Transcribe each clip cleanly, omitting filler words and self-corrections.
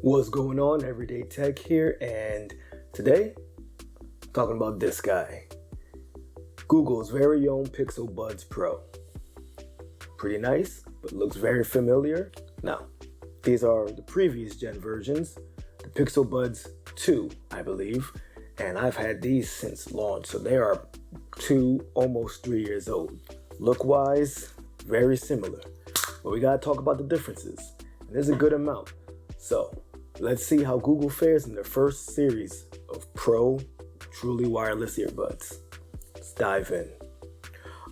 What's going on? Everyday Tech here, and today I'm talking about this guy, Google's very own Pixel Buds Pro. Pretty nice, but looks very familiar. Now, these are the previous gen versions, the Pixel Buds 2, I believe, and I've had these since launch, so they are 2, almost 3 years old. Look-wise, very similar, but we gotta talk about the differences, and there's a good amount. So, let's see how Google fares in their first series of Pro, truly wireless earbuds. Let's dive in.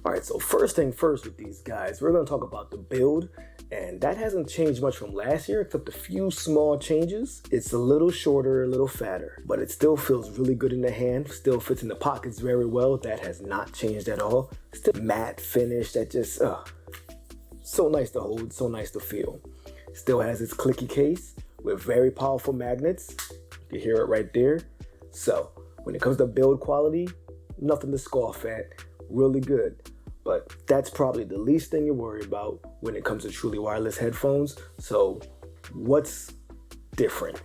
Alright, so first thing first with these guys, we're going to talk about the build, and that hasn't changed much from last year, except a few small changes. It's a little shorter, a little fatter, but it still feels really good in the hand, still fits in the pockets very well. That has not changed at all. Still matte finish that just, so nice to hold, so nice to feel. Still has its clicky case with very powerful magnets. You can hear it right there. So when it comes to build quality, nothing to scoff at, really good. But that's probably the least thing you're worried about when it comes to truly wireless headphones. So what's different?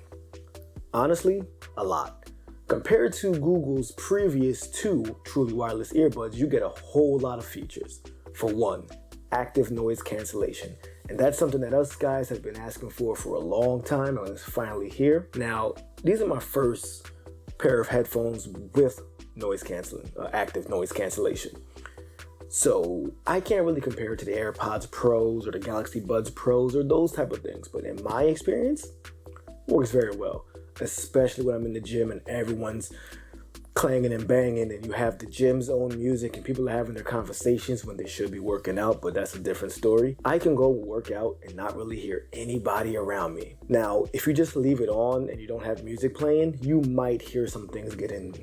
Honestly, a lot. Compared to Google's previous 2 truly wireless earbuds, you get a whole lot of features. For one, active noise cancellation. And that's something that us guys have been asking for a long time, and it's finally here. Now, these are my first pair of headphones with noise canceling, active noise cancellation. So I can't really compare it to the AirPods Pros or the Galaxy Buds Pros or those type of things, but in my experience, it works very well, especially when I'm in the gym and everyone's clanging and banging and you have the gym's own music and people are having their conversations when they should be working out, but that's a different story. I can go work out and not really hear anybody around me. Now, if you just leave it on and you don't have music playing, you might hear some things get in.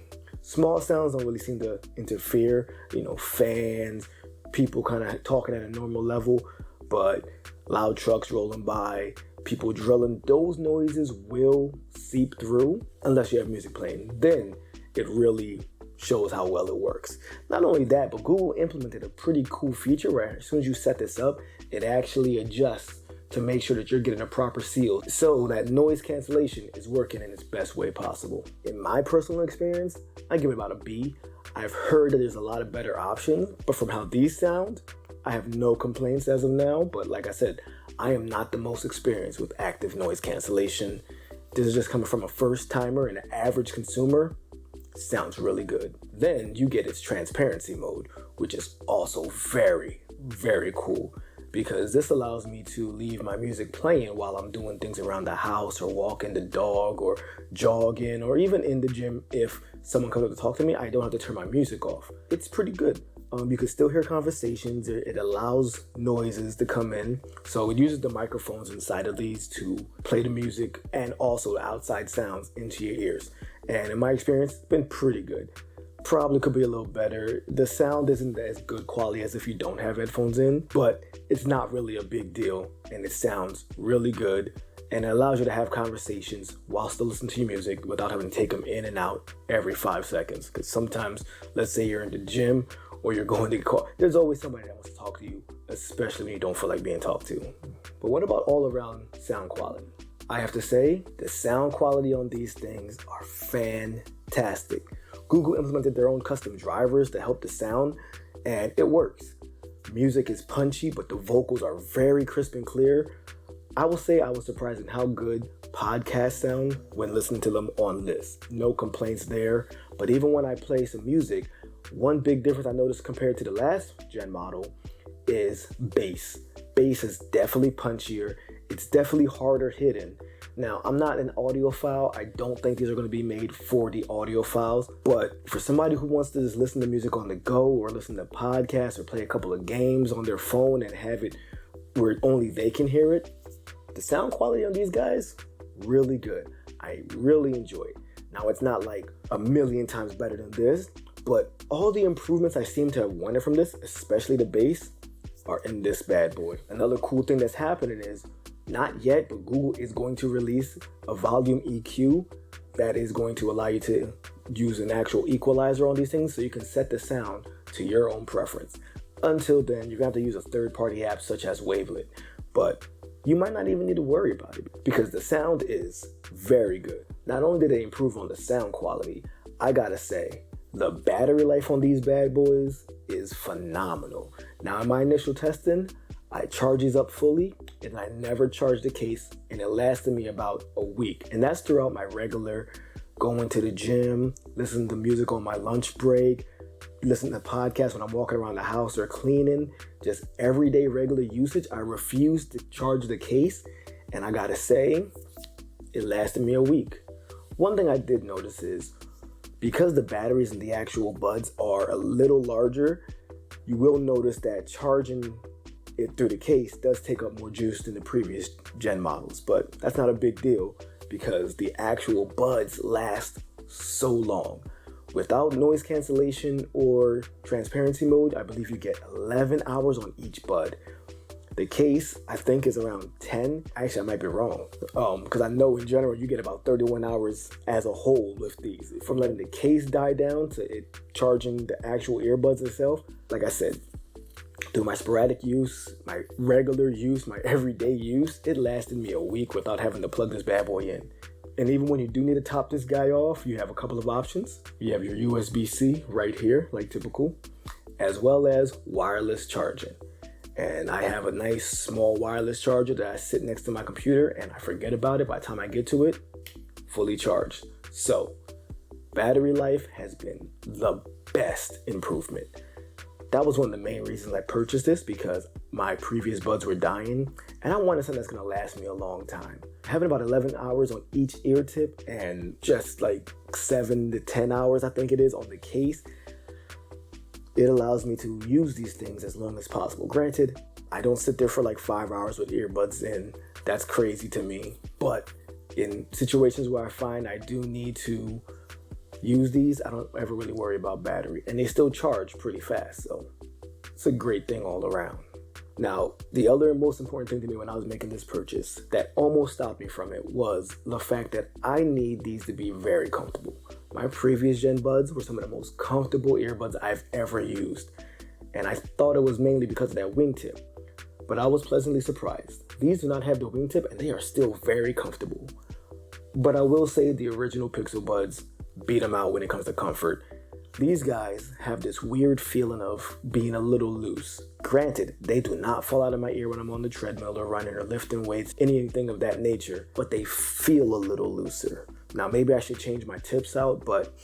Small sounds don't really seem to interfere, fans, people kind of talking at a normal level, but loud trucks rolling by, people drilling, those noises will seep through unless you have music playing. Then it really shows how well it works. Not only that, but Google implemented a pretty cool feature where as soon as you set this up, it actually adjusts to make sure that you're getting a proper seal so that noise cancellation is working in its best way possible. In my personal experience, I give it about a B. I've heard that there's a lot of better options, but from how these sound, I have no complaints as of now. But like I said, I am not the most experienced with active noise cancellation. This is just coming from a first timer and an average consumer. Sounds really good. Then you get its transparency mode, which is also very, very cool because this allows me to leave my music playing while I'm doing things around the house or walking the dog or jogging or even in the gym. If someone comes up to talk to me, I don't have to turn my music off. It's pretty good. You can still hear conversations. It allows noises to come in. So it uses the microphones inside of these to play the music and also the outside sounds into your ears. And in my experience, it's been pretty good. Probably could be a little better. The sound isn't as good quality as if you don't have headphones in, but it's not really a big deal. And it sounds really good. And it allows you to have conversations while still listening to your music without having to take them in and out every 5 seconds. Because sometimes, let's say you're in the gym or you're going to call, there's always somebody that wants to talk to you, especially when you don't feel like being talked to. But what about all around sound quality? I have to say, the sound quality on these things are fantastic. Google implemented their own custom drivers to help the sound, and it works. Music is punchy, but the vocals are very crisp and clear. I will say I was surprised at how good podcasts sound when listening to them on this. No complaints there, but even when I play some music, one big difference I noticed compared to the last gen model is bass. Bass is definitely punchier. It's definitely harder hitting. Now, I'm not an audiophile. I don't think these are going to be made for the audiophiles, but for somebody who wants to just listen to music on the go or listen to podcasts or play a couple of games on their phone and have it where only they can hear it, the sound quality on these guys, really good. I really enjoy it. Now, it's not like a million times better than this, but all the improvements I seem to have wanted from this, especially the bass, are in this bad boy. Another cool thing that's happening is, not yet, but Google is going to release a volume EQ that is going to allow you to use an actual equalizer on these things so you can set the sound to your own preference. Until then, you're going to have to use a third-party app such as Wavelet. But you might not even need to worry about it because the sound is very good. Not only did they improve on the sound quality, I gotta say, the battery life on these bad boys is phenomenal. Now, in my initial testing, I charge these up fully and I never charged the case, and it lasted me about a week. And that's throughout my regular going to the gym, listening to music on my lunch break, listening to podcasts when I'm walking around the house or cleaning, just everyday regular usage. I refused to charge the case, and I gotta say, it lasted me a week. One thing I did notice is, because the batteries in the actual buds are a little larger, you will notice that charging it through the case does take up more juice than the previous gen models, but that's not a big deal because the actual buds last so long. Without noise cancellation or transparency mode, I believe you get 11 hours on each bud. The case, I think, is around 10. Actually, I might be wrong, because I know in general you get about 31 hours as a whole with these. From letting the case die down to it charging the actual earbuds itself, like I said, through my sporadic use, my regular use, my everyday use, it lasted me a week without having to plug this bad boy in. And even when you do need to top this guy off, you have a couple of options. You have your USB-C right here, like typical, as well as wireless charging. And I have a nice small wireless charger that I sit next to my computer and I forget about it by the time I get to it, fully charged. So, battery life has been the best improvement. That was one of the main reasons I purchased this, because my previous buds were dying and I wanted something that's gonna last me a long time. Having about 11 hours on each ear tip and just like 7 to 10 hours, I think it is, on the case, it allows me to use these things as long as possible. Granted, I don't sit there for like 5 hours with earbuds in. That's crazy to me. But in situations where I find I do need to use these, I don't ever really worry about battery. And they still charge pretty fast, so it's a great thing all around. Now, the other most important thing to me when I was making this purchase that almost stopped me from it was the fact that I need these to be very comfortable. My previous gen buds were some of the most comfortable earbuds I've ever used, and I thought it was mainly because of that wingtip, but I was pleasantly surprised. These do not have the wingtip and they are still very comfortable. But I will say the original Pixel Buds beat them out when it comes to comfort. These guys have this weird feeling of being a little loose. Granted, they do not fall out of my ear when I'm on the treadmill or running or lifting weights, anything of that nature, but they feel a little looser. Now, maybe I should change my tips out, but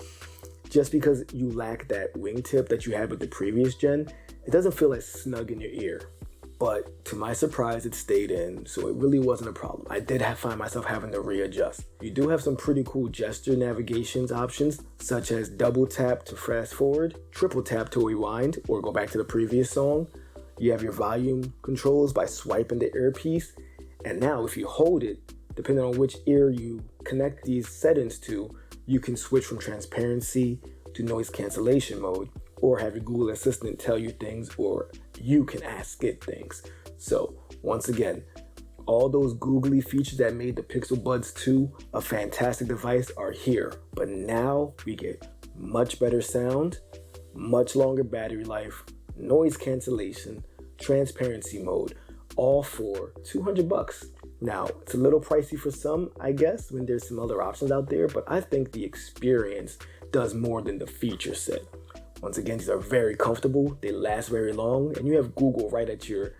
just because you lack that wingtip that you had with the previous gen, it doesn't feel as snug in your ear. But to my surprise, it stayed in, so it really wasn't a problem. I did find myself having to readjust. You do have some pretty cool gesture navigations options, such as double tap to fast forward, triple tap to rewind, or go back to the previous song. You have your volume controls by swiping the earpiece. And now if you hold it, depending on which ear you connect these settings to, you can switch from transparency to noise cancellation mode, or have your Google Assistant tell you things, or you can ask it things. So once again, all those googly features that made the Pixel Buds 2 a fantastic device are here, but now we get much better sound, much longer battery life, noise cancellation, transparency mode, all for $200. Now, it's a little pricey for some, I guess, when there's some other options out there, but I think the experience does more than the feature set. Once again, these are very comfortable, they last very long, and you have Google right at your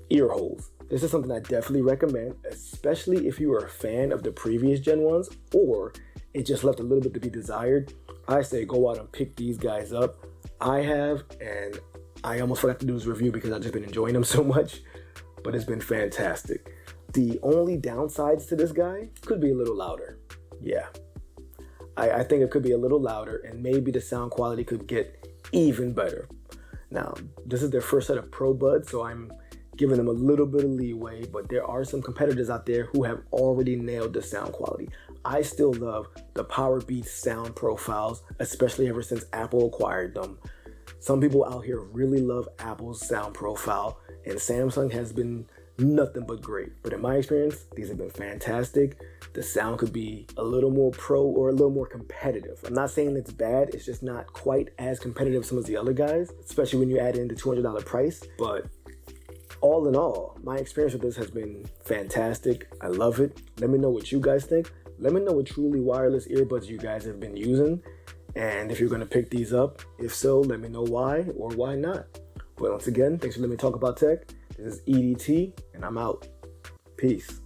ear holes. This is something I definitely recommend, especially if you are a fan of the previous gen ones, or it just left a little bit to be desired. I say go out and pick these guys up. I have, and I almost forgot to do this review because I've just been enjoying them so much, but it's been fantastic. The only downsides to this guy could be a little louder. Yeah, I think it could be a little louder, and maybe the sound quality could get even better. Now, this is their first set of Pro Buds, so I'm giving them a little bit of leeway, but there are some competitors out there who have already nailed the sound quality. I still love the Uppbeat sound profiles, especially ever since Apple acquired them. Some people out here really love Apple's sound profile, and Samsung has been nothing but great. But in my experience, these have been fantastic. The sound could be a little more pro or a little more competitive. I'm not saying it's bad, it's just not quite as competitive as some of the other guys, especially when you add in the $200 price. But all in all, my experience with this has been fantastic. I love it. Let me know what you guys think. Let me know what truly wireless earbuds you guys have been using, and if you're going to pick these up. If so, let me know why or why not. But once again, thanks for letting me talk about tech. This is EDT, and I'm out. Peace.